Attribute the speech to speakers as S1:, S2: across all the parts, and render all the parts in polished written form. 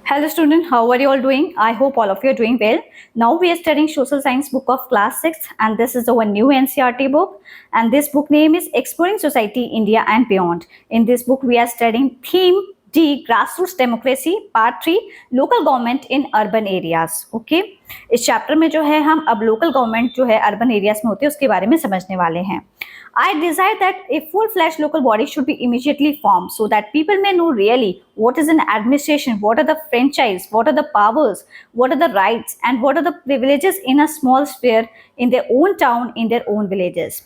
S1: Hello student, how are you all doing? I hope all of you are doing well. Now we are studying social science book of class 6 and this is our new NCERT book and this book name is Exploring Society, India and Beyond. In this book we are studying theme D grassroots democracy part 3 local government in urban areas. Okay? इस chapter में जो है हम अब local government जो है urban areas में होती है उसके बारे में समझने वाले हैं. I desire that a full-fledged local body should be immediately formed so that people may know really what is an administration, what are the franchise, what are the powers, what are the rights, and what are the privileges in a small sphere in their own town, in their own villages.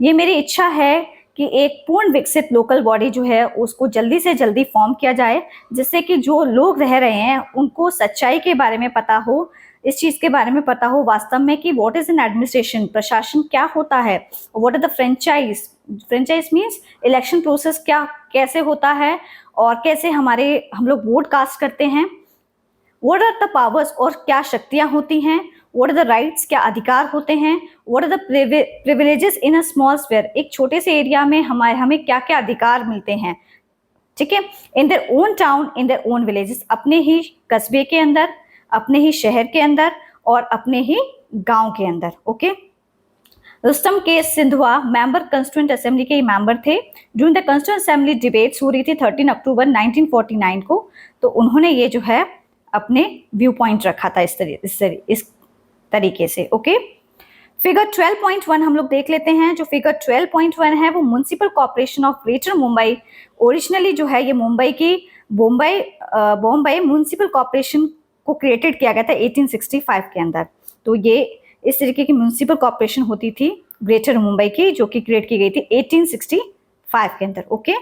S1: ये मेरी इच्छा है कि एक पूर्ण विकसित local body जो है उसको जल्दी से जल्दी फॉर्म किया जाए जिससे कि जो लोग रह रहे हैं उनको सच्चाई के बारे में पता हो, इस चीज़ के बारे में पता हो वास्तव में कि व्हाट इज एन एडमिनिस्ट्रेशन, प्रशासन क्या होता है, what are the franchise means election process क्या कैसे होता है और कैसे हम लोग वोट कास्ट करते हैं, व्हाट आर द पावर्स और क्या शक्तियां होती हैं, व्हाट आर द राइट्स क्या अधिकार होते हैं, what are the privileges in a small sphere, एक छोटे से एरिया में हमें क्या क्या अधिकार मिलते हैं. ठीक है, in their own town, in their own villages, अपने ही कस्बे के अंदर, अपने ही शहर के अंदर और अपने ही गांव के अंदर. ओके, रुस्तम के सिंधुआ मेंबर कंस्टिट्यूएंट असेंबली के मेंबर थे. During the constituent assembly debates हो रही थी 13 अक्टूबर 1949 को, तो उन्होंने ये जो है अपने व्यू पॉइंट रखा था इस तरीके से. ओके, फिगर 12.1 हम लोग देख लेते हैं. जो फिगर 12.1 है वो municipal corporation of greater Mumbai, originally जो है ये मुंबई की बॉम्बे म्युनिसिपल कॉर्पोरेशन को क्रिएटेड किया गया था 1865 के अंदर. तो ये इस तरीके की म्युनिसिपल कॉर्पोरेशन होती थी ग्रेटर मुंबई की जो कि क्रिएट की गई थी 1865 के अंदर. Okay,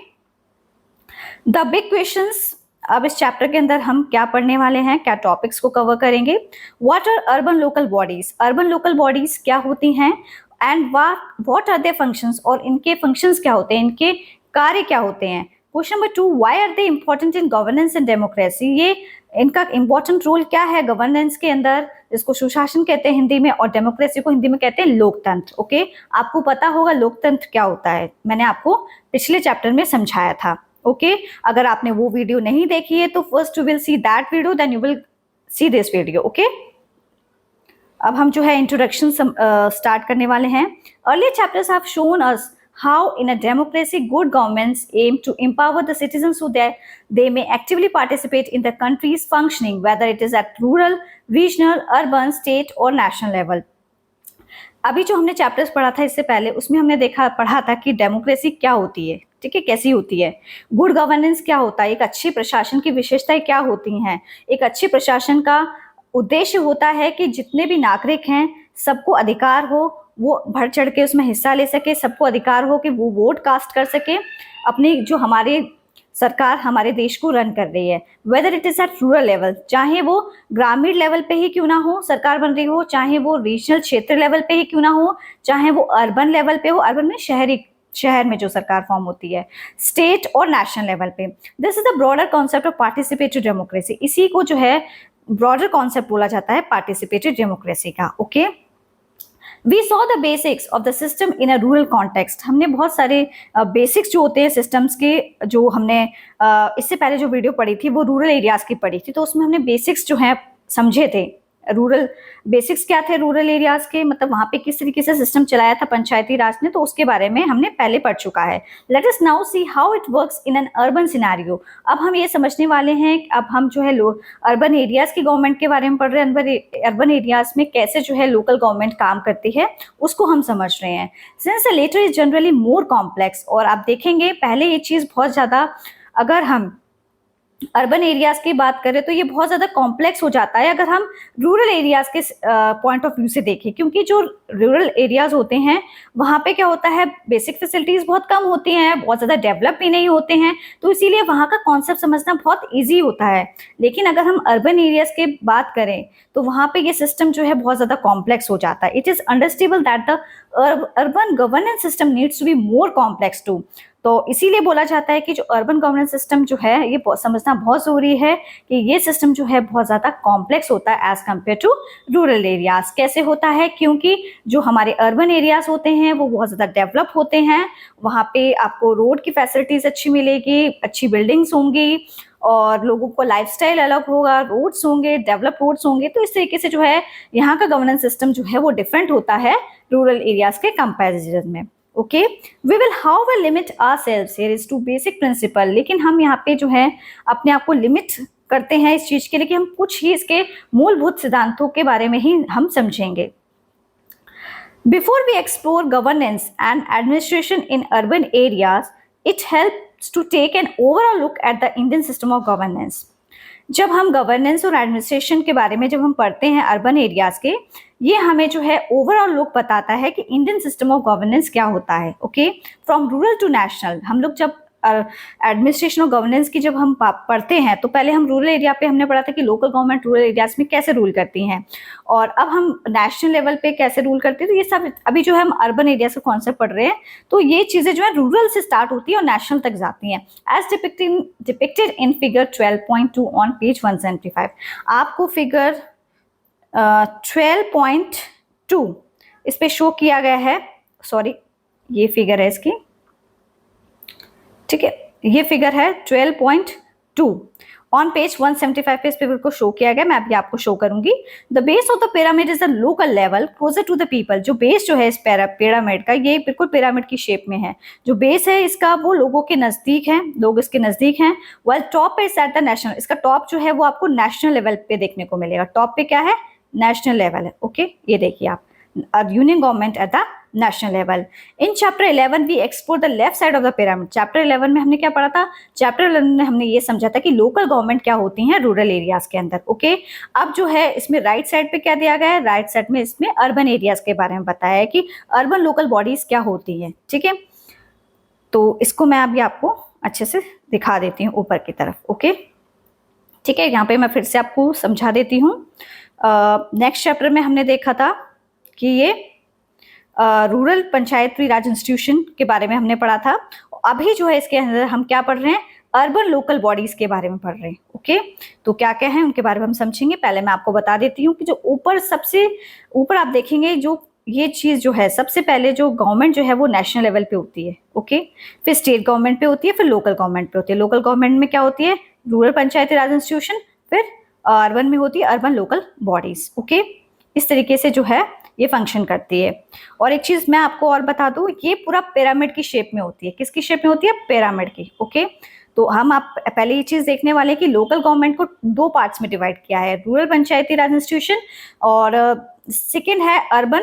S1: the big questions. अब इस चैप्टर के अंदर हम क्या पढ़ने वाले हैं, क्या टॉपिक्स को कवर करेंगे. What are urban local bodies, urban local bodies क्या होती हैं and what are their functions, और इनके फंक्शंस क्या होते हैं, इनके कार्य क्या होते हैं. Question number 2, why are they important in governance and democracy, ये इनका इंपॉर्टेंट रोल क्या है गवर्नेंस के अंदर, इसको सुशासन कहते हैं हिंदी में और डेमोक्रेसी को हिंदी में कहते हैं लोकतंत्र. ओके, आपको पता होगा लोकतंत्र क्या होता है, मैंने आपको पिछले चैप्टर में समझाया था. ओके, अगर आपने वो वीडियो नहीं देखी है तो first you will see that video, then you will see this video. Okay, अब हम जो है इंट्रोडक्शन स्टार्ट करने वाले हैं. Earlier chapters have shown us how in a democracy good governments aim to empower the citizens so that they may actively participate in the country's functioning, whether it is at rural, regional, urban, state or national level. अभी जो हमने chapters पढ़ा था इससे पहले उसमें हमने पढ़ा था कि डेमोक्रेसी क्या होती है, ठीक है, कैसी होती है. गुड गवर्नेंस क्या होता है, एक अच्छे प्रशासन की विशेषताएं क्या होती हैं. एक अच्छे प्रशासन का उद्देश्य होता है कि जितने भी नागरिक हैं सबको अधिकार हो, वो बढ़ चढ़ के उसमें हिस्सा ले सके, सबको अधिकार हो कि वो वोट कास्ट कर सके अपनी जो हमारे सरकार हमारे देश को रन कर रही है. Whether it is at rural level, चाहे वो ग्रामीण लेवल पे ही क्यों ना हो सरकार बन रही हो, चाहे वो रीजनल क्षेत्र लेवल पे ही क्यों ना हो, चाहे वो अर्बन लेवल पे हो, अर्बन में शहर में जो सरकार फॉर्म होती है, स्टेट और नेशनल लेवल पे. This is the broader concept of participatory democracy, इसी को जो है ब्रॉडर कॉन्सेप्ट बोला जाता है पार्टिसिपेटरी डेमोक्रेसी का. Okay, we saw the basics of the system in a rural context, हमने बहुत सारे बेसिक्स जो होते हैं सिस्टम्स के, जो हमने इससे पहले जो वीडियो पढ़ी थी वो रूरल एरियाज की पढ़ी थी, तो उसमें हमने बेसिक्स जो है समझे थे. रूरल बेसिक्स क्या थे रूरल एरियाज के, मतलब वहाँ पे किस तरीके से सिस्टम चलाया था पंचायती राज ने, तो उसके बारे में हमने पहले पढ़ चुका है. Let us now see how it works in an urban scenario. अब हम ये समझने वाले हैं, अब हम जो है अर्बन एरियाज की गवर्नमेंट के बारे में पढ़ रहे हैं. अर्बन एरियाज में कैसे जो है लोकल गवर्नमेंट काम करती है उसको हम समझ रहे हैं. Since the latter is generally more complex, और आप देखेंगे पहले ये चीज़ बहुत ज़्यादा, अगर हम अर्बन एरियाज की बात करें तो ये बहुत ज़्यादा कॉम्प्लेक्स हो जाता है अगर हम रूरल एरियाज के पॉइंट ऑफ व्यू से देखें, क्योंकि जो रूरल एरियाज होते हैं वहाँ पे क्या होता है, बेसिक फैसिलिटीज़ बहुत कम होती हैं, बहुत ज़्यादा डेवलप भी नहीं होते हैं, तो इसीलिए वहाँ का कॉन्सेप्ट समझना बहुत ईजी होता है. लेकिन अगर हम अर्बन एरियाज की बात करें तो वहाँ पे ये सिस्टम जो है बहुत ज़्यादा कॉम्प्लेक्स हो जाता है. It is understandable that the urban governance system needs to be more complex too. तो इसीलिए बोला जाता है कि जो अर्बन गवर्नेंस सिस्टम जो है ये समझना बहुत ज़रूरी है कि ये सिस्टम जो है बहुत ज़्यादा कॉम्प्लेक्स होता है as compare to rural areas. कैसे होता है, क्योंकि जो हमारे अर्बन एरियाज होते हैं वो बहुत ज़्यादा डेवलप होते हैं, वहाँ पे आपको रोड की फैसिलिटीज़ अच्छी मिलेगी, अच्छी बिल्डिंग्स होंगी और लोगों को लाइफस्टाइल अलग होगा, रोड्स होंगे, डेवलप रोड्स होंगे, तो इस तरीके से जो है यहाँ का गवर्नेंस सिस्टम जो है वो डिफरेंट होता है रूरल एरियाज के कंपैरिजन में। Okay, we will however limit ourselves here is to basic principle, लेकिन हम यहाँ पे जो है अपने आप को लिमिट करते हैं इस चीज के लिए कि हम कुछ ही इसके मूलभूत सिद्धांतों के बारे में ही हम समझेंगे। Before we explore governance and administration in urban areas, it helps to take an overall look at the Indian system of governance. जब हम गवर्नेंस और एडमिनिस्ट्रेशन के बारे में जब हम पढ़ते हैं अर्बन एरियाज के, ये हमें जो है ओवरऑल लुक बताता है कि इंडियन सिस्टम ऑफ गवर्नेंस क्या होता है। Okay, from rural to national, हम लोग जब एडमिनिस्ट्रेशन और गवर्नेंस की जब हम पढ़ते हैं तो पहले हम रूरल एरिया पे हमने पढ़ा था कि लोकल गवर्नमेंट रूरल एरियाज में कैसे रूल करती हैं, और अब हम नेशनल लेवल पे कैसे रूल करते हैं। तो ये सब अभी जो है हम अर्बन एरियाज का कॉन्सेप्ट पढ़ रहे हैं, तो ये चीजें जो है रूरल से स्टार्ट होती है और नेशनल तक जाती हैं, as depicted in figure 12.2 on page 175। आपको फिगर 12.2 इस पे शो किया गया है, सॉरी ये फिगर है इसकी, ठीक है, ये फिगर है 12.2 ऑन पेज 175 पे इस फिगर को शो किया गया। मैं अभी आपको शो करूंगी। The base of the pyramid is the local level closer to the people. जो बेस जो है इस पिरामिड का, ये बिल्कुल पिरामिड की शेप में है, जो बेस है इसका वो लोगों के नजदीक है, लोग इसके नजदीक हैं। Well top is eight the national, इसका टॉप जो है वो आपको नेशनल लेवल पे देखने को मिलेगा। टॉप पे क्या है, नेशनल लेवल है। ओके, ये देखिए आप, union government at the national level. In chapter 11 we explore the left side of the pyramid. Chapter 11 में हमने क्या पढ़ा था, चैप्टर 11 में हमने ये समझा था कि लोकल गवर्नमेंट क्या होती हैं रूरल एरियाज के अंदर। ओके, अब जो है इसमें राइट साइड पे क्या दिया गया है, राइट साइड में इसमें अर्बन एरियाज के बारे में बताया है कि अर्बन लोकल बॉडीज क्या होती हैं। ठीक है, तो इसको मैं अभी आपको अच्छे से दिखा देती हूँ ऊपर की तरफ। ओके, ठीक है, यहाँ पे मैं फिर से आपको समझा देती हूँ। नेक्स्ट चैप्टर में हमने देखा था कि ये रूरल पंचायती राज इंस्टीट्यूशन के बारे में हमने पढ़ा था। अभी जो है इसके अंदर हम क्या पढ़ रहे हैं, अर्बन लोकल बॉडीज के बारे में पढ़ रहे हैं। ओके, तो क्या क्या है उनके बारे में हम समझेंगे। पहले मैं आपको बता देती हूँ कि जो ऊपर सबसे ऊपर आप देखेंगे, जो ये चीज जो है, सबसे पहले जो गवर्नमेंट जो है वो नेशनल लेवल पे होती है। ओके, फिर स्टेट गवर्नमेंट पे होती है, फिर लोकल गवर्नमेंट पे होती है। लोकल गवर्नमेंट में क्या होती है, रूरल पंचायती राज इंस्टीट्यूशन, फिर अर्बन में होती है अर्बन लोकल बॉडीज। ओके, इस तरीके से जो है ये फंक्शन करती है। और एक चीज मैं आपको और बता दूं, ये पूरा पिरामिड की शेप में होती है। किसकी शेप में होती है, पिरामिड की। ओके, तो हम आप पहले ये चीज देखने वाले हैं कि लोकल गवर्नमेंट को दो पार्ट्स में डिवाइड किया है, रूरल पंचायती राज इंस्टीट्यूशन और सेकेंड है अर्बन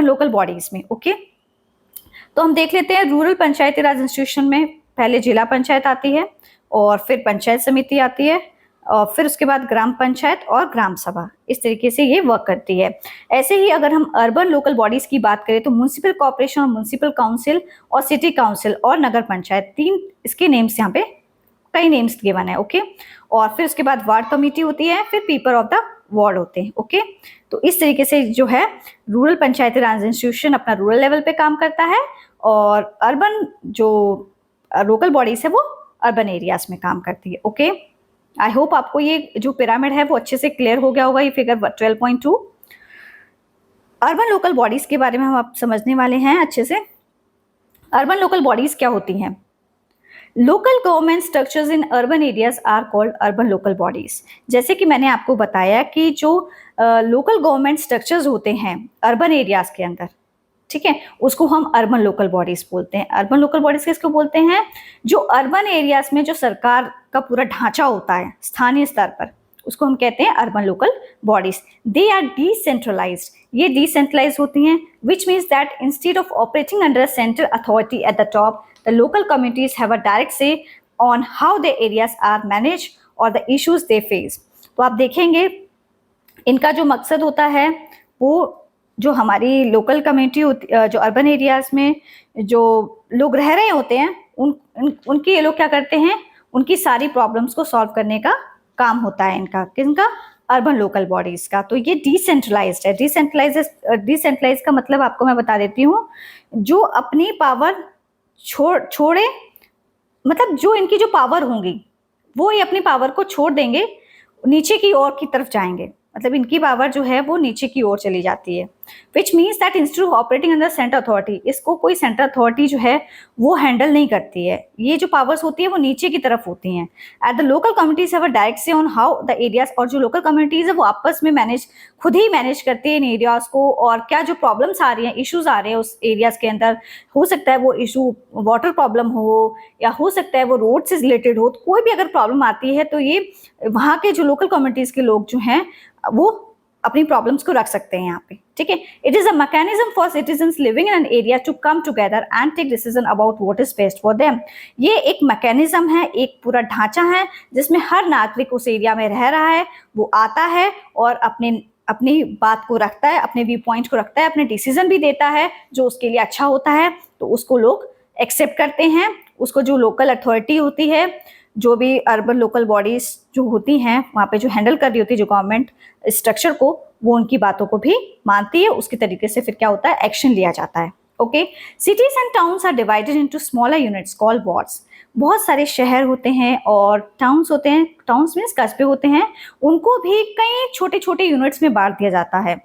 S1: लोकल बॉडीज में। ओके, तो हम देख लेते हैं रूरल पंचायती राज इंस्टीट्यूशन में पहले जिला पंचायत आती है, और फिर पंचायत समिति आती है, और फिर उसके बाद ग्राम पंचायत और ग्राम सभा। इस तरीके से ये वर्क करती है। ऐसे ही अगर हम अर्बन लोकल बॉडीज की बात करें तो म्युनिसिपल कॉर्पोरेशन और म्युनिसिपल काउंसिल और सिटी काउंसिल और नगर पंचायत, तीन इसके नेम्स यहाँ पे कई नेम्स गिवन है। ओके, और फिर उसके बाद वार्ड कमेटी होती है, फिर पीपल ऑफ द वार्ड होते हैं। ओके, तो इस तरीके से जो है रूरल पंचायती राज इंस्टीट्यूशन अपना रूरल लेवल पे काम करता है, और अर्बन जो लोकल बॉडीज है वो अर्बन एरियाज में काम करती है। ओके, आई होप आपको ये जो पिरामिड है वो अच्छे से क्लियर हो गया होगा। ये फिगर 12.2 अर्बन लोकल बॉडीज के बारे में हम आप समझने वाले हैं अच्छे से। अर्बन लोकल बॉडीज क्या होती हैं, local government structures in urban areas are called urban local bodies. जैसे कि मैंने आपको बताया कि जो लोकल गवर्नमेंट स्ट्रक्चर्स होते हैं अर्बन एरियाज के अंदर, ठीक है, उसको हम अर्बन लोकल बॉडीज बोलते हैं। अर्बन लोकल बॉडीज किसको बोलते हैं, जो अर्बन एरियाज में जो सरकार का पूरा ढांचा होता है स्थानीय स्तर पर, उसको हम कहते हैं urban local bodies. They are decentralized, ये डिसेंट्रलाइज होती हैं, which means that instead of operating under central authority at the top, the local communities have a direct say on how the areas are manage और the issues they face. तो आप देखेंगे इनका जो मकसद होता है वो, जो हमारी लोकल कम्युनिटी होती, जो अर्बन एरियाज में जो लोग रह रहे होते हैं, उनकी ये लोग क्या करते हैं, उनकी सारी प्रॉब्लम्स को सॉल्व करने का काम होता है इनका, किसका, अर्बन लोकल बॉडीज का। तो ये डिसेंट्रलाइज्ड है। डिसेंट्रलाइज का मतलब आपको मैं बता देती हूँ, जो अपनी पावर छोड़े, मतलब जो इनकी जो पावर होंगी वो ही अपनी पावर को छोड़ देंगे, नीचे की ओर की तरफ जाएंगे, मतलब इनकी पावर जो है वो नीचे की ओर चली जाती है। विच means that instead of operating under central authority, इसको कोई सेंट्रल अथॉरिटी जो है वो हैंडल नहीं करती है। ये जो पावर्स होती है वो नीचे की तरफ होती हैं। At the local communities have a direct say on how the areas, और जो लोकल कम्युनिटीज है वो आपस में खुद ही मैनेज करती है इन एरियाज को, और क्या जो प्रॉब्लम्स आ रही हैं, इश्यूज आ रहे हैं उस एरियाज के अंदर, हो सकता है वो इशू वाटर प्रॉब्लम हो या हो सकता है वो रोड से रिलेटेड हो, तो कोई भी अगर प्रॉब्लम आती है तो ये वहाँ के जो लोकल कम्युनिटीज के लोग जो हैं वो अपनी प्रॉब्लम्स को रख सकते हैं यहाँ पे, ठीक है। It is a mechanism for citizens living in an area to come together and take decision about what is best for them. ये एक मैकेनिज्म है, एक पूरा ढांचा है जिसमें हर नागरिक उस एरिया में रह रहा है, वो आता है और अपनी बात को रखता है, अपने व्यू पॉइंट को रखता है, अपने डिसीजन भी देता है जो उसके लिए अच्छा होता है, तो उसको लोग एक्सेप्ट करते हैं। उसको जो लोकल अथॉरिटी होती है, जो भी अर्बन लोकल बॉडीज जो होती हैं वहाँ पे जो हैंडल कर रही होती है जो गवर्नमेंट स्ट्रक्चर को, वो उनकी बातों को भी मानती है। उसके तरीके से फिर क्या होता है, एक्शन लिया जाता है। Okay, cities and towns are divided into smaller units called wards. बहुत सारे शहर होते हैं और टाउन्स होते हैं, टाउन्स मीन्स कस्बे होते हैं, उनको भी कई छोटे छोटे यूनिट्स में बांट दिया जाता है।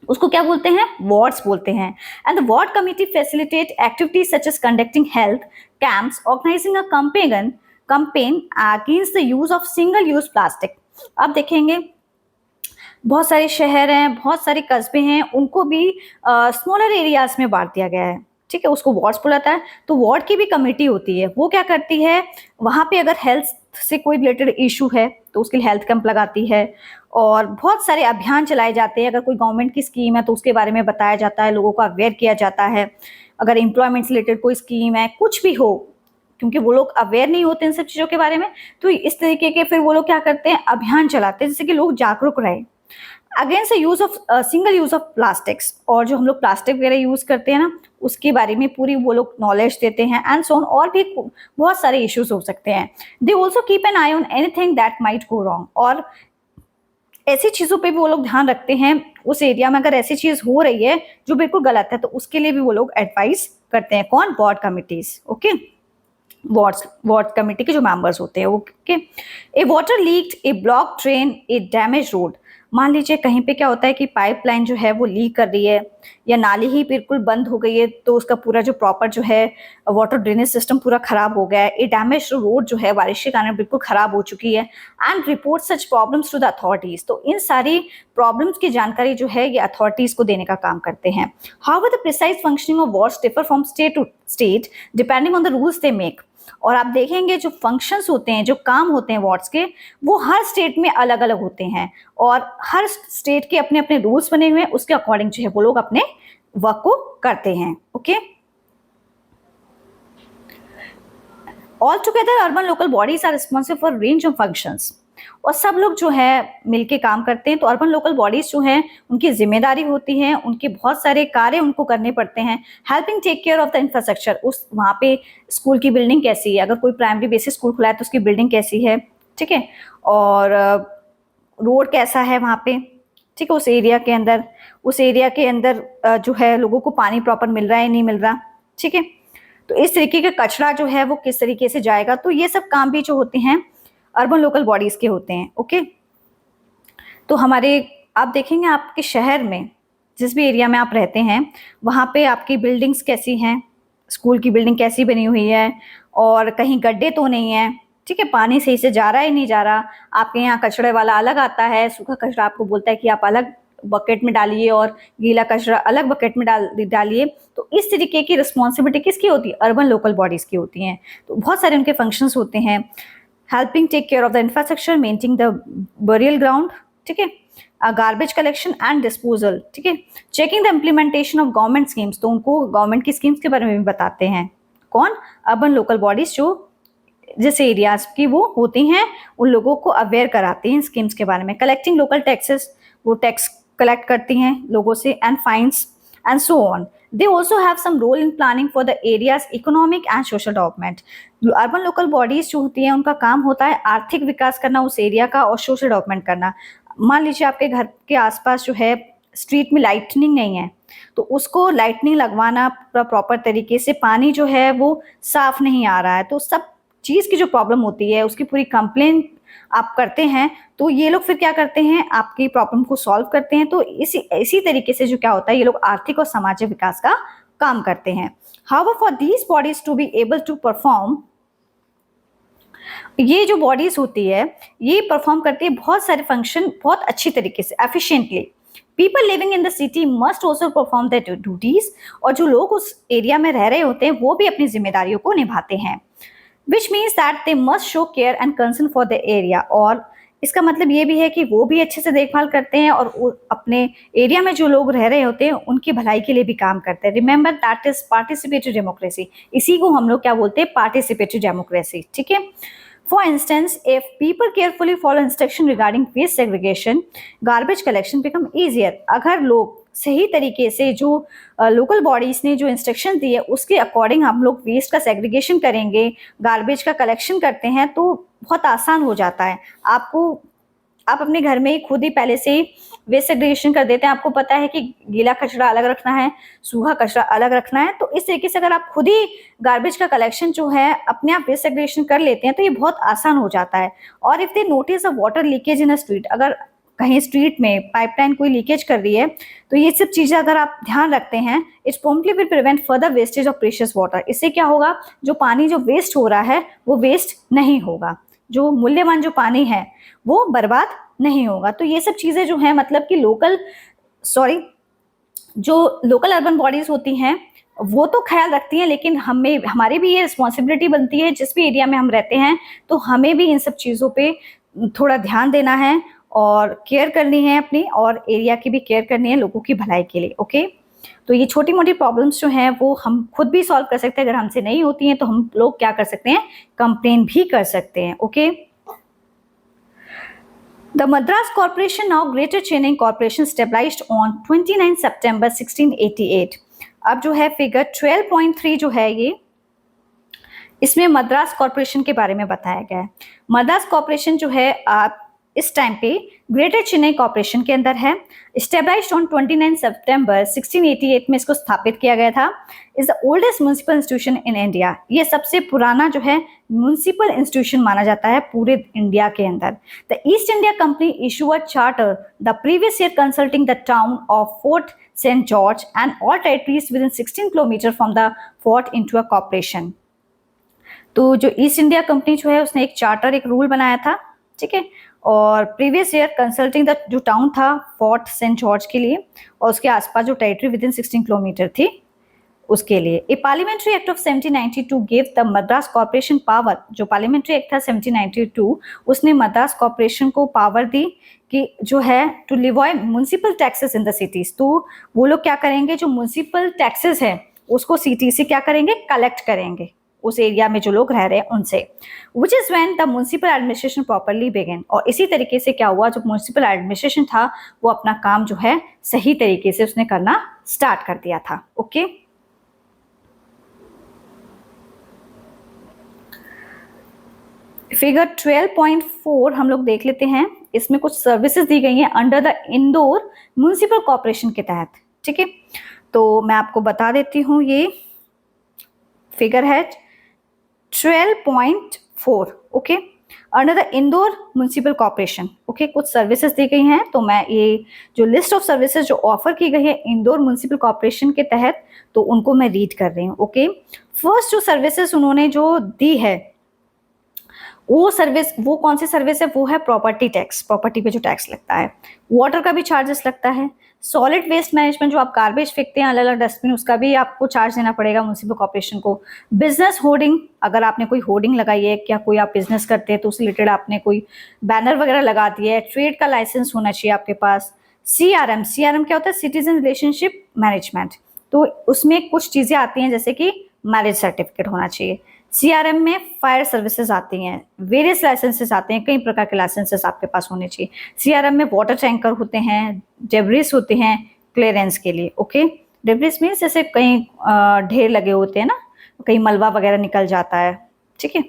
S1: उसको क्या बोलते हैं, वार्ड्स बोलते हैं। And the ward committee facilitate activities such as conducting health camps, organizing a campaign against the use of single use plastic। आप देखेंगे बहुत सारे शहर हैं, बहुत सारे कस्बे हैं, उनको भी स्मॉलर एरियाज में बांट दिया गया है, ठीक है। उसको वार्ड्स बुलाता है। तो वार्ड की भी कमेटी होती है, वो क्या करती है, वहाँ पे अगर हेल्थ से कोई रिलेटेड इशू है तो उसके लिए हेल्थ कैंप लगाती है, और बहुत सारे अभियान चलाए जाते हैं। अगर कोई गवर्नमेंट की स्कीम है तो उसके बारे में बताया जाता है, लोगों को अवेयर किया जाता है। अगर एम्प्लॉयमेंट से रिलेटेड कोई स्कीम है, कुछ भी हो, क्योंकि वो लोग अवेयर नहीं होते इन सब चीज़ों के बारे में, तो इस तरीके के फिर वो लोग क्या करते हैं, अभियान चलाते हैं जिससे कि लोग जागरूक रहे against the use of single use of plastics. और जो हम लोग प्लास्टिक वगैरह यूज करते हैं ना, उसके बारे में पूरी वो लोग नॉलेज देते हैं एंड सो ऑन। और भी बहुत सारे इश्यूज हो सकते हैं। They also keep an I on anything that might go wrong, और ऐसी चीज़ों पे भी वो लोग ध्यान रखते हैं। उस एरिया में अगर ऐसी चीज़ हो रही है जो बिल्कुल गलत है तो उसके लिए भी वो लोग एडवाइस करते हैं। कौन, ward committees, okay, ward committee के जो मेंबर्स होते हैं। ओके, ए वाटर लीक्ड, ए ब्लॉक ड्रेन, ए डैमेज रोड। मान लीजिए कहीं पे क्या होता है कि पाइपलाइन जो है वो लीक कर रही है या नाली ही बिल्कुल बंद हो गई है, तो उसका पूरा जो प्रॉपर जो है वाटर ड्रेनेज सिस्टम पूरा खराब हो गया है। ए डैमेज रोड जो है बारिश के कारण बिल्कुल खराब हो चुकी है। And report such problems to the authorities. तो इन सारी प्रॉब्लम्स की जानकारी जो है ये अथॉरिटीज को देने का काम करते हैं। How the precise functioning of wards differ from state to state depending on the rules they make. और आप देखेंगे जो फंक्शंस होते हैं, जो काम होते हैं वार्ड्स के, वो हर स्टेट में अलग अलग होते हैं और हर स्टेट के अपने अपने रूल्स बने हुए हैं, उसके अकॉर्डिंग जो है वो लोग अपने वर्क को करते हैं। Okay, all together urban local bodies are responsible for range of functions. और सब लोग जो है मिलके काम करते हैं। तो अर्बन लोकल बॉडीज जो हैं उनकी जिम्मेदारी होती है, उनके बहुत सारे कार्य उनको करने पड़ते हैं। Helping take care of the infrastructure, उस वहाँ पे स्कूल की बिल्डिंग कैसी है, अगर कोई प्राइमरी बेसिक स्कूल खुला है तो उसकी बिल्डिंग कैसी है, ठीक है, और रोड कैसा है वहाँ पे, ठीक है, उस एरिया के अंदर जो है लोगों को पानी प्रॉपर मिल रहा है नहीं मिल रहा, ठीक है। तो इस तरीके का कचरा जो है वो किस तरीके से जाएगा, तो ये सब काम भी जो होते हैं अर्बन लोकल बॉडीज के होते हैं। ओके, तो आप देखेंगे आपके शहर में जिस भी एरिया में आप रहते हैं वहाँ पे आपकी बिल्डिंग्स कैसी हैं, स्कूल की बिल्डिंग कैसी बनी हुई है, और कहीं गड्ढे तो नहीं है, ठीक है, पानी सही से जा रहा है नहीं जा रहा। आपके यहाँ कचरे वाला अलग आता है, सूखा कचरा आपको बोलता है कि आप अलग बकेट में डालिए और गीला कचरा अलग बकेट में डालिए। तो इस तरीके की रिस्पॉन्सिबिलिटी किसकी होती है, अर्बन लोकल बॉडीज की होती हैं। तो बहुत सारे उनके फंक्शंस होते हैं। Helping take care of the infrastructure, maintaining the burial ground, ठीक है, गार्बेज कलेक्शन एंड डिस्पोजल, ठीक है, checking the implementation of government schemes. तो उनको गवर्नमेंट की स्कीम्स के बारे में भी बताते हैं। कौन, अर्बन लोकल बॉडीज जो जिस एरियाज की वो होती हैं उन लोगों को अवेयर कराती हैं स्कीम्स के बारे में। कलेक्टिंग लोकल टैक्सेस, वो टैक्स कलेक्ट करती हैं लोगों से, and fines and so on. They also have some role in planning for the area's economic and social development. Urban local bodies जो होती हैं उनका काम होता है आर्थिक विकास करना उस एरिया का और सोशल डेवलपमेंट करना। मान लीजिए आपके घर के आसपास जो है स्ट्रीट में लाइटनिंग नहीं है, तो उसको लाइटनिंग लगवाना प्रॉपर तरीके से, पानी जो है वो साफ नहीं आ रहा है, तो सब चीज़ की जो प्रॉब्लम होती है उसकी पूरी कंप्लेन आप करते हैं, तो ये लोग फिर क्या करते हैं, आपकी प्रॉब्लम को सॉल्व करते हैं। तो इसी तरीके से जो क्या होता है, ये लोग आर्थिक और सामाजिक विकास का काम करते हैं। However for these bodies to be able to perform, ये जो बॉडीज होती है ये परफॉर्म करती है बहुत सारे फंक्शन बहुत अच्छी तरीके से, efficiently. People living in the city must also perform their duties, और जो लोग उस एरिया में रह रहे होते हैं वो भी अपनी जिम्मेदारियों को निभाते हैं। Which means that they must show care and concern for the area, और इसका मतलब ये भी है कि वो भी अच्छे से देखभाल करते हैं और अपने एरिया में जो लोग रह रहे होते हैं उनकी भलाई के लिए भी काम करते हैं। Remember that is participatory democracy, इसी को हम लोग क्या बोलते हैं, पार्टिसिपेटरी डेमोक्रेसी, ठीक है। For instance, if people carefully follow instruction regarding waste segregation, garbage collection become easier. अगर लोग सही तरीके से जो लोकल बॉडीज ने जो इंस्ट्रक्शन दी है उसके अकॉर्डिंग हम लोग वेस्ट का सेग्रीगेशन करेंगे, गार्बेज का कलेक्शन करते हैं, तो बहुत आसान हो जाता है। आप अपने घर में ही खुद ही पहले से ही वेस्ट सेग्रीगेशन कर देते हैं। आपको पता है कि गीला कचरा अलग रखना है, सूखा कचरा अलग रखना है। तो इस तरीके से अगर आप खुद ही गार्बेज का कलेक्शन जो है अपने आप वेस्ट सेग्रीगेशन कर लेते हैं तो ये बहुत आसान हो जाता है। और if they notice a water leakage in a street, अगर कहीं स्ट्रीट में पाइपलाइन कोई लीकेज कर रही है तो ये सब चीजें अगर आप ध्यान रखते हैं, it's promptly will prevent further wastage of precious water. इससे क्या होगा, जो पानी जो वेस्ट हो रहा है वो वेस्ट नहीं होगा, जो मूल्यवान जो पानी है वो बर्बाद नहीं होगा। तो ये सब चीजें जो है मतलब कि जो लोकल अर्बन बॉडीज होती हैं वो तो ख्याल रखती हैं, लेकिन हमारी भी ये रिस्पॉन्सिबिलिटी बनती है, जिस भी एरिया में हम रहते हैं तो हमें भी इन सब चीज़ों पे थोड़ा ध्यान देना है और केयर करनी है अपनी, और एरिया की भी केयर करनी है लोगों की भलाई के लिए। ओके, तो ये छोटी मोटी प्रॉब्लम्स जो हैं वो हम खुद भी सॉल्व कर सकते हैं। अगर हमसे नहीं होती हैं तो हम लोग क्या कर सकते हैं, कंप्लेन भी कर सकते हैं। Okay, The Madras Corporation, now Greater Chennai Corporation, established on 29 September 1688। अब जो है फिगर 12.3 जो है ये, इसमें मद्रास कॉर्पोरेशन के बारे में बताया गया है। मद्रास कॉर्पोरेशन जो है आप इस टाइम पे ग्रेटर चेन्नई कॉर्पोरेशन के अंदर है। स्टेब्लाइज्ड ऑन 29 सितंबर 1688 में इसको स्थापित किया गया था। Is the oldest municipal institution in India, ये सबसे पुराना जो है म्युनिसिपल इंस्टीट्यूशन माना जाता है पूरे इंडिया के अंदर। The East India Company issue a charter the previous year consulting the town of Fort Saint George and all territories within 16 kilometre from the fort into a corporation. तो जो east India company जो है उसने एक charter, एक rule बनाया था, ठीक है, और प्रीवियस ईयर कंसल्टिंग द जो टाउन था फोर्ट सेंट जॉर्ज के लिए और उसके आसपास जो टेरिटरी विद इन 16 किलोमीटर थी उसके लिए। A parliamentary act of 1792 give the Madras corporation power, जो पार्लियामेंट्री एक्ट था 1792 उसने मद्रास कॉर्पोरेशन को पावर दी कि जो है to levy municipal taxes in the cities. तो वो लोग क्या करेंगे, जो म्युनिसिपल टैक्सेस है उसको सिटी से क्या करेंगे, कलेक्ट करेंगे उस एरिया में जो लोग रह रहे हैं उनसे। Which is when the municipal administration properly begin, और इसी तरीके से क्या हुआ, जो म्युनिसिपल एडमिनिस्ट्रेशन था वो अपना काम जो है सही तरीके से उसने करना स्टार्ट कर दिया था। ओके, फिगर 12.4 हम लोग देख लेते हैं। इसमें कुछ सर्विसेज दी गई हैं under the Indore municipal corporation के तहत, ठीक है। तो मैं आपको बता देती हूँ, ये फिगर है 12.4। Okay, under the Indore municipal corporation, okay, कुछ सर्विसेज दी गई हैं। तो मैं ये जो लिस्ट ऑफ सर्विसेज जो ऑफर की गई है इंदौर म्युनिसिपल कॉर्पोरेशन के तहत, तो उनको मैं रीड कर रही हूँ। ओके, फर्स्ट जो सर्विसेज उन्होंने जो दी है वो कौन सी सर्विस है, वो है प्रॉपर्टी टैक्स, प्रॉपर्टी पे जो टैक्स लगता है। वाटर का भी चार्जेस लगता है। सॉलिड वेस्ट मैनेजमेंट, जो आप गार्बेज फेंकते हैं अलग अलग डस्टबिन, उसका भी आपको चार्ज देना पड़ेगा म्युनिसिपल कॉर्पोरेशन को। बिजनेस होर्डिंग, अगर आपने कोई होर्डिंग लगाई है, क्या कोई आप बिजनेस करते हैं तो उससे रिलेटेड आपने कोई बैनर वगैरह लगा दिया है, ट्रेड का लाइसेंस होना चाहिए आपके पास। CRM, CRM क्या होता है, सिटीजन रिलेशनशिप मैनेजमेंट, तो उसमें कुछ चीजें आती हैं जैसे कि मैरिज सर्टिफिकेट होना चाहिए। CRM में फायर सर्विसेज आती हैं, वेरियस लाइसेंसेस आते हैं, कई प्रकार के लाइसेंसेस आपके पास होने चाहिए। CRM में वाटर टैंकर होते हैं, डेब्रिस होते हैं क्लियरेंस के लिए। ओके, डेब्रिस मीन्स जैसे कहीं ढेर लगे होते हैं ना, कहीं मलबा वगैरह निकल जाता है, ठीक है।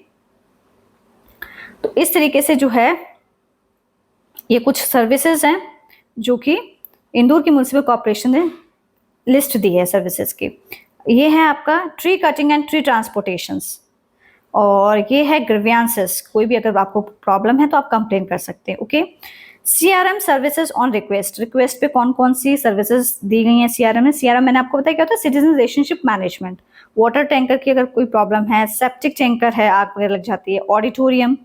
S1: तो इस तरीके से जो है ये कुछ सर्विसेज हैं जो कि इंदौर की म्युनिसिपल कॉर्पोरेशन ने लिस्ट दी है सर्विसेज की। ये है आपका ट्री कटिंग एंड ट्री ट्रांसपोर्टेशंस। और ये है ग्रीवियंसेस, कोई भी अगर आपको प्रॉब्लम है तो आप कंप्लेन कर सकते हैं। Okay, CRM services on request, request पे कौन कौन सी सर्विसेज दी गई हैं CRM में? CRM मैंने आपको बताया क्या होता है, citizen relationship management. Water tanker की अगर कोई प्रॉब्लम है, सेप्टिक टैंकर है, आग वगैरह लग जाती है, ऑडिटोरियम,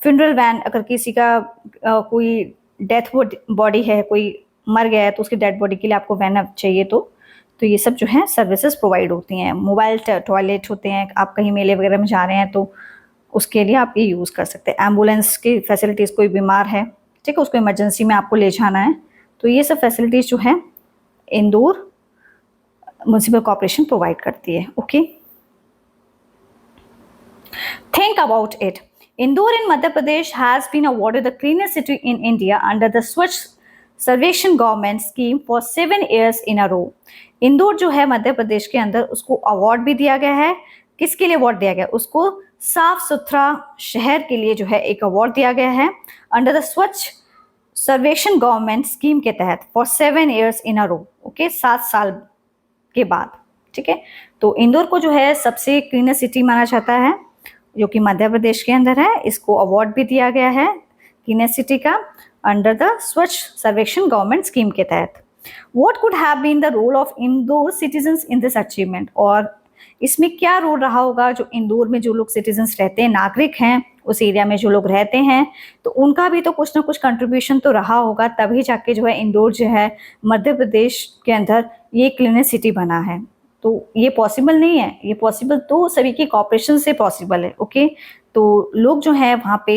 S1: फ्यूनरल वैन, अगर किसी का कोई डेथ बॉडी है, कोई मर गया है तो उसकी डेड बॉडी के लिए आपको वैन चाहिए, तो ये सब जो है सर्विसेज प्रोवाइड होती हैं। मोबाइल टॉयलेट होते हैं, आप कहीं मेले वगैरह में जा रहे हैं तो उसके लिए आप ये यूज़ कर सकते हैं। एम्बुलेंस की फैसिलिटीज़, कोई बीमार है, ठीक है, उसको इमरजेंसी में आपको ले जाना है, तो ये सब फैसिलिटीज़ जो है इंदौर म्युनिसिपल कॉर्पोरेशन प्रोवाइड करती है। Okay, think about it. Indore in Madhya Pradesh has been awarded the cleanest city in India under the Swachh सर्वेक्षण government scheme for 7 years in a row। Indore जो है मध्य प्रदेश के अंदर, उसको अवार्ड भी दिया गया है। किसके लिए अवार्ड दिया गया? उसको साफ सुथरा शहर के लिए जो है एक अवार्ड दिया गया है अंडर द स्वच्छ सर्वेक्षण गवर्नमेंट स्कीम के तहत for 7 years in a row। Okay, 7 साल के बाद, ठीक है। तो इंदौर को जो है सबसे क्लीनर सिटी माना जाता है, जो कि मध्य प्रदेश के अंदर है। इसको अवार्ड भी दिया गया है क्लीनर सिटी का अंडर द स्वच्छ सर्वेक्षण गवर्नमेंट स्कीम के तहत। What could have been the role of Indore citizens in this achievement? और इसमें क्या रोल रहा होगा जो इंदौर में जो लोग सिटीजन्स रहते हैं, नागरिक हैं, उस एरिया में जो लोग रहते हैं, तो उनका भी तो कुछ ना कुछ कंट्रीब्यूशन तो रहा होगा, तभी जाके जो है इंदौर जो है मध्य प्रदेश के अंदर ये क्लीनर सिटी बना है। तो ये पॉसिबल नहीं है, ये पॉसिबल तो सभी की कॉपरेशन से पॉसिबल है। ओके, तो लोग जो है वहाँ पे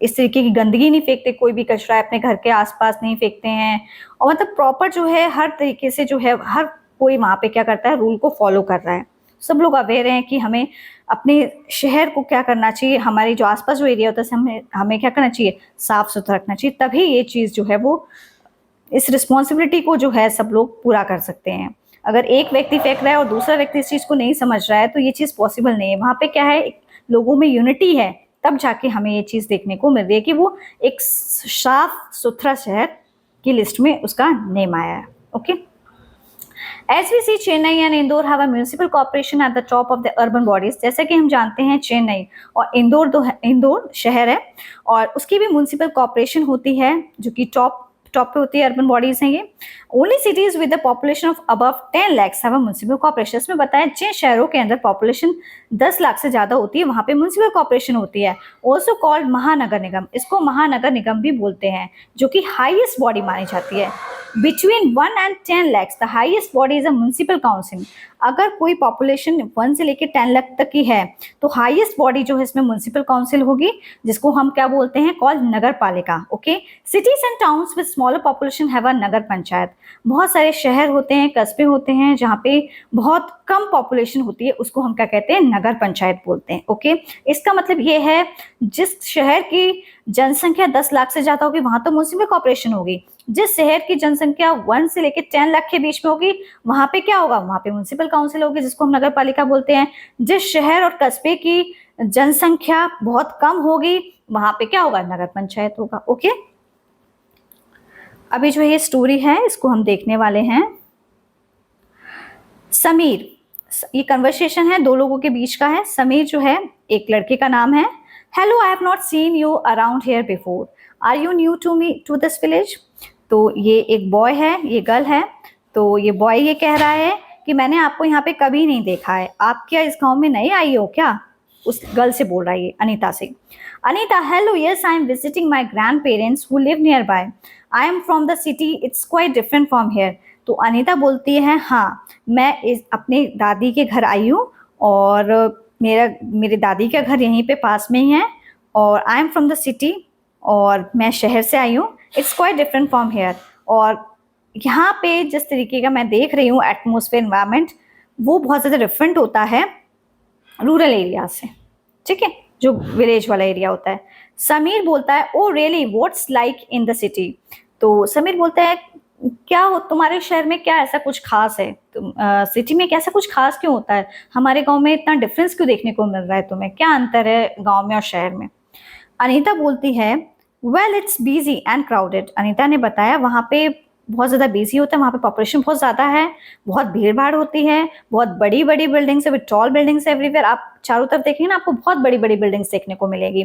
S1: इस तरीके की गंदगी नहीं फेंकते, कोई भी कचरा अपने घर के आसपास नहीं फेंकते हैं, और मतलब प्रॉपर जो है हर तरीके से जो है हर कोई वहाँ पे क्या करता है, रूल को फॉलो कर रहा है। सब लोग अवेयर हैं कि हमें अपने शहर को क्या करना चाहिए, हमारे जो आसपास जो एरिया होता है हमें क्या करना चाहिए, साफ सुथरा रखना चाहिए, तभी ये चीज़ जो है वो इस रिस्पॉन्सिबिलिटी को जो है सब लोग पूरा कर सकते हैं। अगर एक व्यक्ति फेंक रहा है और दूसरा व्यक्ति इस चीज़ को नहीं समझ रहा है तो ये चीज़ पॉसिबल नहीं है। वहाँ पे क्या है, लोगों में यूनिटी है, तब जाके हमें ये चीज़ देखने को मिल रही है कि वो एक साफ सुथरा शहर की लिस्ट में उसका नेम आया है। Okay, As we see, Chennai and Indore have a municipal corporation at the top of the urban bodies। जैसे कि हम जानते हैं चेन्नई और इंदौर शहर है और उसकी भी म्यूनिसिपल कॉर्पोरेशन होती है जो कि टॉप पे होती है, अर्बन बॉडीज हैं ये। Only cities with the population of above 10 lakhs have a municipal corporation. इसमें बताया जिन शहरों के अंदर पॉपुलेशन 10 लाख से ज्यादा होती है वहां पे म्युनिसिपल कॉर्पोरेशन होती है। ऑल्सो कॉल्ड महानगर निगम, इसको महानगर निगम भी बोलते हैं, जो कि हाईएस्ट बॉडी मानी जाती है। Between 1 and 10 lakhs, the highest body is a municipal council। अगर कोई पॉपुलेशन 1 से लेकर 10 लाख तक की है तो हाईएस्ट बॉडी जो है इसमें म्युनिसिपल काउंसिल होगी, जिसको हम क्या बोलते हैं, called nagar palika. Okay, cities and towns with smaller population have a nagar panchayat. बहुत सारे शहर होते हैं, कस्बे होते हैं जहाँ पे बहुत कम पॉपुलेशन होती है, उसको हम क्या कहते हैं, नगर पंचायत बोलते हैं। ओके, इसका मतलब ये है जिस शहर की जनसंख्या 10 लाख से ज्यादा होगी वहां तो म्युनिसिपल कॉर्पोरेशन होगी। जिस शहर की जनसंख्या 1 से लेकर 10 लाख के बीच में होगी वहां पे क्या होगा, वहां पे म्युनिसिपल काउंसिल होगी, जिसको हम नगर पालिका बोलते हैं। जिस शहर और कस्बे की जनसंख्या बहुत कम होगी वहां पे क्या होगा, नगर पंचायत होगा। ओके, अभी जो ये स्टोरी है इसको हम देखने वाले हैं। समीर, ये कन्वर्सेशन है 2 लोगों के बीच का है। समीर जो है एक लड़के का नाम है। Hello, I have not seen you around here before, are you new to this village. तो ये एक बॉय है, ये गर्ल है। तो ये बॉय ये कह रहा है कि मैंने आपको यहाँ पे कभी नहीं देखा है, आप क्या इस गांव में नए आई हो क्या? उस गर्ल से बोल रहा है ये, अनीता से। Anita, hello, yes I am visiting my grand parents who live near by, I am from the city, it's quite different from here. तो अनीता बोलती है, हाँ मैं अपने दादी के घर आई हूँ और मेरे दादी का घर यहीं पे पास में ही है, और I am from the city, और मैं शहर से आई हूँ, it's quite different from here. और यहाँ पे जिस तरीके का मैं देख रही हूँ एटमोसफेयर एनवायरनमेंट, वो बहुत ज़्यादा डिफरेंट होता है रूरल एरिया से, ठीक है, जो विलेज वाला एरिया होता है। समीर बोलता है, oh really, what's like in the city. तो समीर बोलता है, क्या हो तुम्हारे शहर में, क्या ऐसा कुछ खास है, तुम सिटी में कैसा कुछ खास क्यों होता है, हमारे गांव में इतना डिफरेंस क्यों देखने को मिल रहा है तुम्हें, क्या अंतर है गांव में और शहर में। अनीता बोलती है, well it's busy and crowded. Anita ने बताया वहाँ पे बहुत ज़्यादा बिजी होता है, वहाँ पे पॉपुलेशन बहुत ज़्यादा है, बहुत भीड़ भाड़ होती है, बहुत बड़ी बड़ी बिल्डिंग्स है, विद टॉल बिल्डिंग्स एवरीवेयर। आप चारों तरफ देखेंगे ना, आपको बहुत बड़ी बड़ी बिल्डिंग्स देखने को मिलेगी।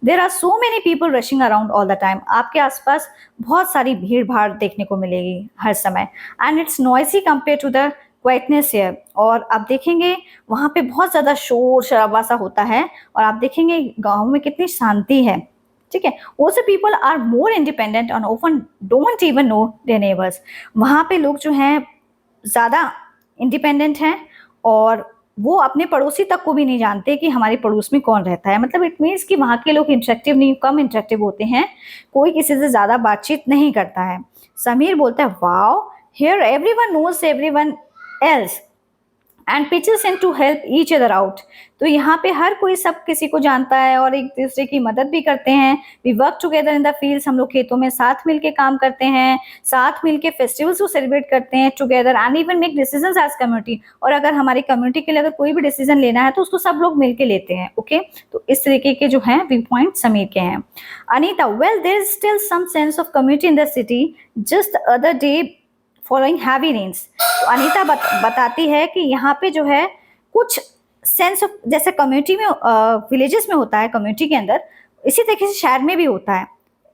S1: There are so many people rushing around all the time, आपके आसपास बहुत सारी भीड़ भाड़ देखने को मिलेगी हर समय। And it's noisy compare to the quietness here, और आप देखेंगे वहाँ पे बहुत ज़्यादा शोर शराबा सा होता है, और आप देखेंगे गाँव में कितनी शांति है, ठीक है। Also people are more independent and often don't even know their neighbors, वहाँ पे लोग जो हैं ज़्यादा इंडिपेंडेंट हैं, और वो अपने पड़ोसी तक को भी नहीं जानते कि हमारे पड़ोस में कौन रहता है। मतलब इट मीन्स कि वहाँ के लोग इंटरेक्टिव नहीं, कम इंटरेक्टिव होते हैं, कोई किसी से ज़्यादा बातचीत नहीं करता है। समीर बोलता है wow, here everyone knows everyone else and pitches in to help each other out. तो यहाँ पे हर कोई सब किसी को जानता है और एक दूसरे की मदद भी करते हैं। We work together in the fields, हम लोग खेतों में साथ मिलके काम करते हैं, साथ मिलके फेस्टिवल्स को सेलिब्रेट करते हैं together, and even make decisions as community. और अगर हमारी कम्युनिटी के लिए अगर कोई भी डिसीजन लेना है तो उसको सब लोग मिलके लेते हैं। ओके, तो इस तरीके के जो हैं व्यू पॉइंट समीर के हैं। Anita, well there is still some sense of community in the city, just the other day following heavy rains. तो अनीता बताती है कि यहाँ पे जो है कुछ सेंस ऑफ, जैसे कम्युनिटी में विलेजेस में होता है कम्युनिटी के अंदर, इसी तरीके से शहर में भी होता है।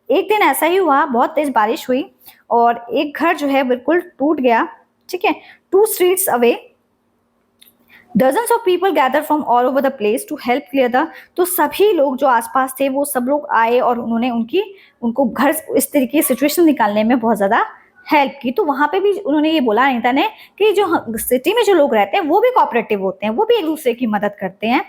S1: एक दिन ऐसा ही हुआ, बहुत तेज बारिश हुई और एक घर जो है बिल्कुल टूट गया, ठीक है। 2 streets away dozens of people gathered from all over the place to help clear the, तो सभी लोग जो आसपास थे वो सब लोग आए और उन्होंने उनको घर इस तरीके की सिचुएशन निकालने में बहुत ज़्यादा हेल्प की। तो वहाँ पे भी उन्होंने ये बोला अनीता ने कि जो सिटी में जो लोग रहते हैं वो भी कोऑपरेटिव होते हैं, वो भी एक दूसरे की मदद करते हैं।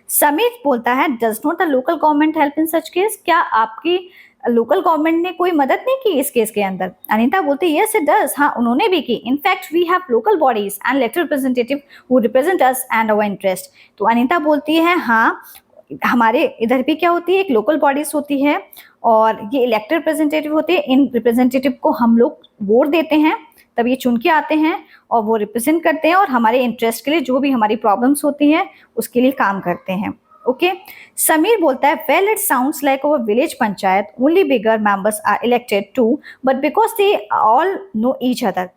S1: समीर बोलता है does not the local government help in such case, क्या आपकी लोकल गवर्नमेंट ने कोई मदद नहीं की इस केस के अंदर? अनीता बोलती है यस इट डज, हाँ उन्होंने भी की। In fact we have local bodies and elected representative who represent us and our interest. तो अनीता बोलती है हाँ, हमारे इधर भी क्या होती है, एक लोकल बॉडीज होती है और ये इलेक्टेड रिप्रेजेंटेटिव होते हैं। इन रिप्रेजेंटेटिव को हम लोग वोट देते हैं, तब ये चुन के आते हैं और वो रिप्रेजेंट करते हैं और हमारे इंटरेस्ट के लिए जो भी हमारी प्रॉब्लम्स होती हैं उसके लिए काम करते हैं। ओके, समीर बोलता है well it sounds like our village panchayat, only bigger members are elected too but because they all know each other.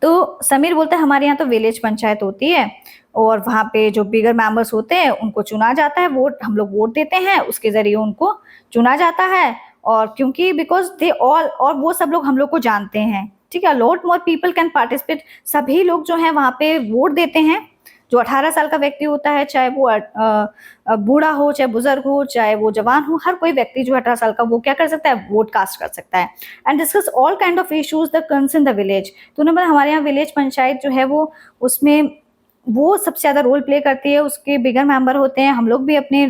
S1: तो समीर बोलता है हमारे यहाँ तो विलेज पंचायत होती है और वहाँ पे जो बिगर मेंबर्स होते हैं उनको चुना जाता है, वोट हम लोग वोट देते हैं, उसके जरिए उनको चुना जाता है। और क्योंकि बिकॉज दे ऑल, और वो सब लोग हम लोग को जानते हैं, ठीक है। Lot more people can participate, सभी लोग जो हैं वहाँ पे वोट देते हैं। जो 18 साल का व्यक्ति होता है, चाहे वो बूढ़ा हो, चाहे बुजुर्ग हो, चाहे वो जवान हो, हर कोई व्यक्ति जो 18 साल का वो क्या कर सकता है, वोट कास्ट कर सकता है। And discuss all kind of issues the concern the village. तो उन्होंने हमारे यहाँ विलेज पंचायत जो है उसमें वो सबसे ज़्यादा रोल प्ले करती है, उसके बिगर मेंबर होते हैं, हम लोग भी अपने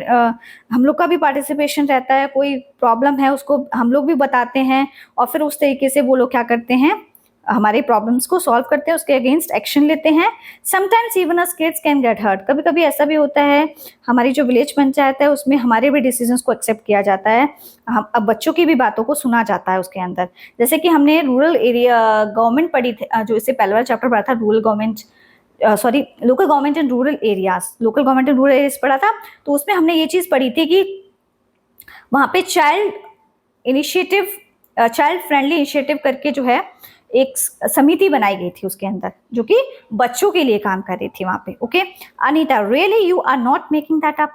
S1: हम लोग का भी पार्टिसिपेशन रहता है। कोई प्रॉब्लम है उसको हम लोग भी बताते हैं और फिर उस तरीके से वो लोग क्या करते हैं, हमारे प्रॉब्लम्स को सॉल्व करते हैं, उसके अगेंस्ट एक्शन लेते हैं। Sometimes even us kids can get hurt, कभी कभी ऐसा भी होता है हमारी जो विलेज पंचायत है उसमें हमारे भी डिसीजंस को एक्सेप्ट किया जाता है, हम अब बच्चों की भी बातों को सुना जाता है उसके अंदर। जैसे कि हमने रूरल एरिया गवर्नमेंट पढ़ी थी, जो इससे पहले वाला चैप्टर पढ़ा था, rural government local government in rural areas, local government in rural areas पढ़ा था। तो उसमें हमने ये चीज़ पढ़ी थी कि वहाँ पे चाइल्ड फ्रेंडली इनिशिएटिव करके जो है एक समिति बनाई गई थी उसके अंदर, जो कि बच्चों के लिए काम कर रही थी वहाँ पे। Okay, Anita really you are not making that up.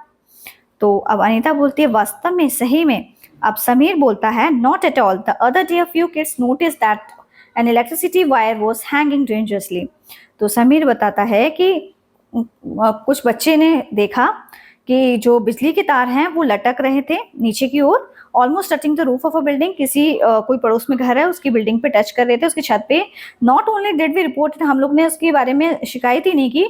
S1: तो अब अनीता बोलती है वास्तव में, सही में। अब समीर बोलता है not at all, the other day a few kids notice that N electricity wire was hanging dangerously. तो समीर बताता है कि कुछ बच्चे ने देखा कि जो बिजली के तार हैं वो लटक रहे थे नीचे की ओर, almost touching the roof of a building. कोई पड़ोस में घर है उसकी बिल्डिंग पे टच कर रहे थे, उसकी छत पे। Not only did we report, हम लोग ने उसके बारे में शिकायत ही नहीं की,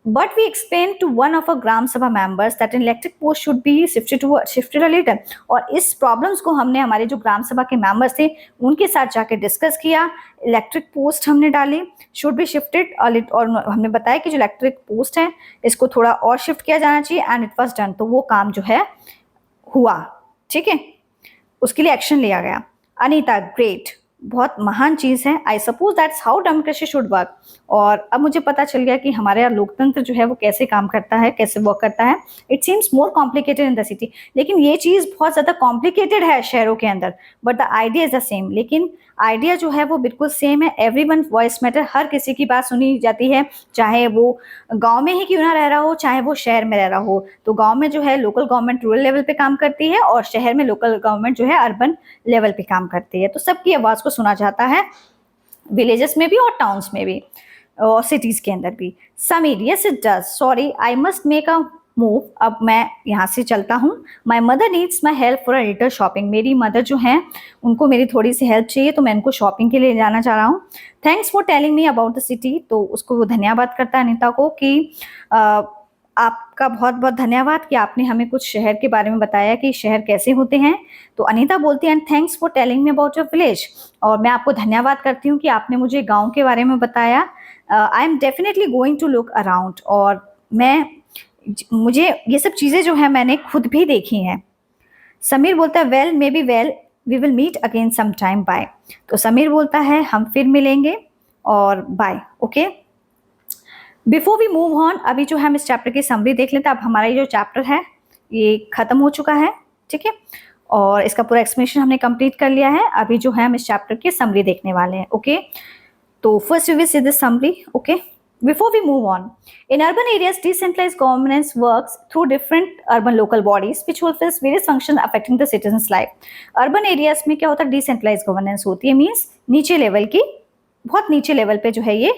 S1: but we explain to one of a gram sabha members that an electric post should be shifted a letter. और इस प्रॉब्लम्स को हमने हमारे जो ग्राम सभा के मेंबर्स थे उनके साथ जाके डिस्कस किया, इलेक्ट्रिक पोस्ट हमने डाली, शुड बी शिफ्टेड, और हमने बताया कि जो इलेक्ट्रिक पोस्ट है इसको थोड़ा और शिफ्ट किया जाना चाहिए, एंड इट वाज डन। तो वो काम जो है हुआ, ठीक है, उसके लिए एक्शन लिया गया। अनीता ग्रेट, बहुत महान चीज़ है। I suppose that's how democracy should work. और अब मुझे पता चल गया कि हमारे यहाँ लोकतंत्र जो है वो कैसे काम करता है, कैसे वर्क करता है। It seems more complicated in the city, लेकिन ये चीज़ बहुत ज़्यादा कॉम्प्लिकेटेड है शहरों के अंदर, but the idea is the same. लेकिन आइडिया जो है वो बिल्कुल सेम है। एवरीवन वॉइस मैटर, हर किसी की बात सुनी जाती है, चाहे वो गांव में ही क्यों ना रह रहा हो, चाहे वो शहर में रह रहा हो। तो गांव में जो है लोकल गवर्नमेंट रूरल लेवल पे काम करती है, और शहर में लोकल गवर्नमेंट जो है अर्बन लेवल पे काम करती है। तो सबकी आवाज़ को सुना जाता है, विलेजेस में भी और टाउन्स में भी और सिटीज के अंदर भी। Sameer, yes it does, sorry I must make a move, अब मैं यहाँ से चलता हूँ। My mother needs my help for a little shopping, मेरी मदर जो हैं उनको मेरी थोड़ी सी हेल्प चाहिए, तो मैं उनको शॉपिंग के लिए जाना चाह रहा हूँ। Thanks for telling me about the city, तो उसको वो धन्यवाद करता है अनीता को कि आपका बहुत बहुत धन्यवाद कि आपने हमें कुछ शहर के बारे में बताया कि शहर कैसे होते हैं। तो अनीता बोलती है and thanks for telling me about your village, और मैं आपको धन्यवाद करती हूँ कि आपने मुझे गांव के बारे में बताया। I am definitely going to look around, और मुझे ये सब चीज़ें जो है मैंने खुद भी देखी हैं। समीर बोलता है well maybe well we will meet again some time, bye. तो समीर बोलता है हम फिर मिलेंगे और bye, okay. Before we move on, अभी जो हम इस चैप्टर की समरी देख लेते हैं। अब हमारा ये जो चैप्टर है ये खत्म हो चुका है, ठीक है, और इसका पूरा एक्सप्लेनेशन हमने कंप्लीट कर लिया है। अभी जो है हम इस चैप्टर की समरी देखने वाले हैं, ओके। तो first we will see this summary, okay. Before we move on, in urban areas, decentralized governance works through different urban local bodies which fulfills various functions affecting the citizens' life. Urban areas में क्या होता है, decentralized governance होती है, means नीचे level की, बहुत नीचे लेवल पे जो है ये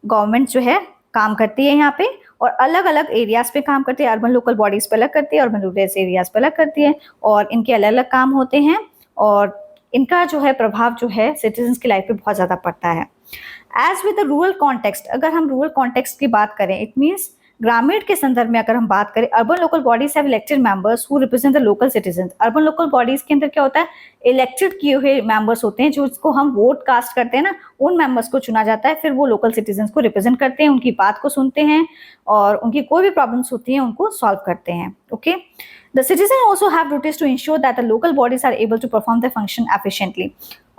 S1: गवर्नमेंट जो है काम करती है यहाँ पे, और अलग अलग एरियाज पे काम करती है। अर्बन लोकल बॉडीज पे अलग करती है, अर्बन रूरल एरियाज पे अलग करती है, और इनके अलग अलग काम होते हैं, और इनका जो है प्रभाव जो है सिटीजन्स की लाइफ पे बहुत ज़्यादा पड़ता है। As with the rural context, अगर हम रूरल कॉन्टेक्स्ट की बात करें, इट मीन्स ग्रामीण के संदर्भ में अगर हम बात करें, urban local bodies have elected members who represent the local citizens. Urban local bodies के अंदर क्या होता है, इलेक्टेड किए हुए मेंबर्स होते हैं, जो इसको हम वोट कास्ट करते हैं ना, उन मेंबर्स को चुना जाता है, फिर वो लोकल सिटीजन्स को रिप्रेजेंट करते हैं, उनकी बात को सुनते हैं, और उनकी कोई भी प्रॉब्लम्स होती हैं उनको सॉल्व करते हैं, okay. The citizens also have duties to ensure that the local bodies are able to perform their function efficiently.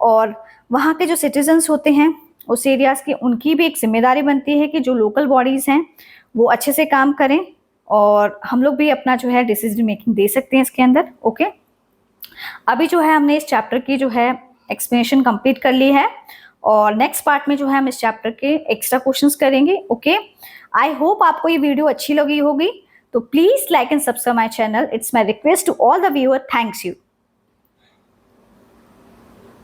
S1: और वहाँ के जो सिटीजन्स होते हैं उस एरियाज की, उनकी भी एक जिम्मेदारी बनती है कि जो लोकल बॉडीज़ हैं वो अच्छे से काम करें, और हम लोग भी अपना जो है डिसीजन मेकिंग दे सकते हैं इसके अंदर, ओके। अभी जो है हमने इस चैप्टर की जो है एक्सप्लेनेशन कंप्लीट कर ली है, और नेक्स्ट पार्ट में जो है हम इस चैप्टर के एक्स्ट्रा क्वेश्चंस करेंगे, ओके। आई होप आपको ये वीडियो अच्छी लगी होगी, तो please like and subscribe my channel, it's my request to all the viewer, thanks you.